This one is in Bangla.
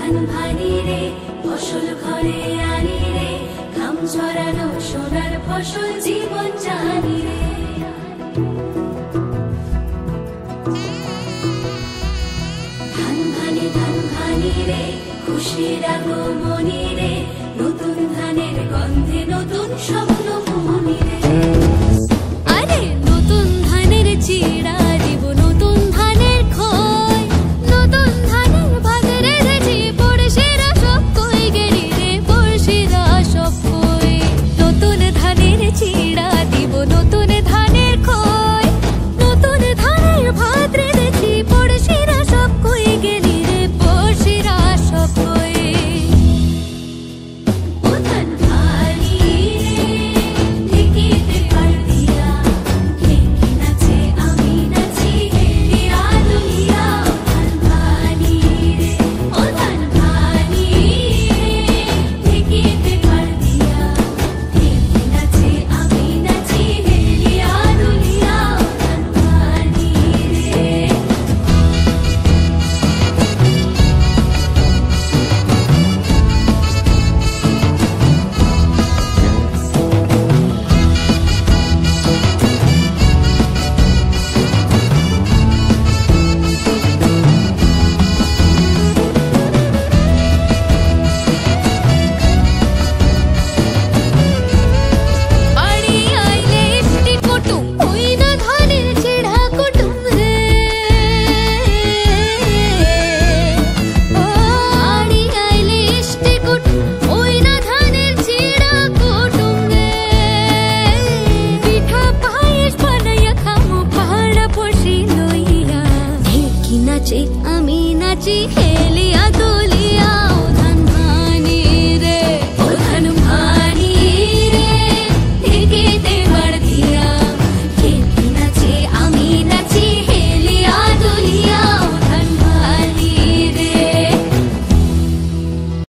ধান ভানি রে ফসল ঘরে আনি রে ঘাম ঝরানো সোনার ফসল জীবন জানি রে ধান ভানি রে খুশির আগমনী রে নতুন ধানের গন্ধে নতুন স্বপ্ন মনি রে আরে নতুন ধানের চিড়া দিব নতুন ধানের খই নতুন ধানের ভাত রেঁধেছি পড়শিরা সব কই গেলি রে পড়শিরা সব কই নতুন ধানের চিড়া দিব নতুন ধানের খই নতুন ধানের ভাত রেঁধেছি পড়শিরা সব কই গেলি রে পড়শিরা সব কই ও ধান ভানি রে ঢেকিতে পার দিয়া ঢেকি নাচে আমি নাচি হেলিয়া দুলিয়া ধান ভানি রে ও ধান ভানি রে ঢেকিতে পার দিয়া ঢেকি নাচে আমি নাচি হেলিয়া দুলিয়া ধান ভানি রে বাড়ি আইলে ইষ্টি কুটুম ওই না ধানের চিড়া কুটুম রে ও বাড়ি আইলে ইষ্টি কুটুম ওই না ধানের চিড়া কুটুম রে পিঠা পায়েস বানাইয়া খামু পাড়া পড়শি লইয়া ঢেকি নাচে আমি নাচি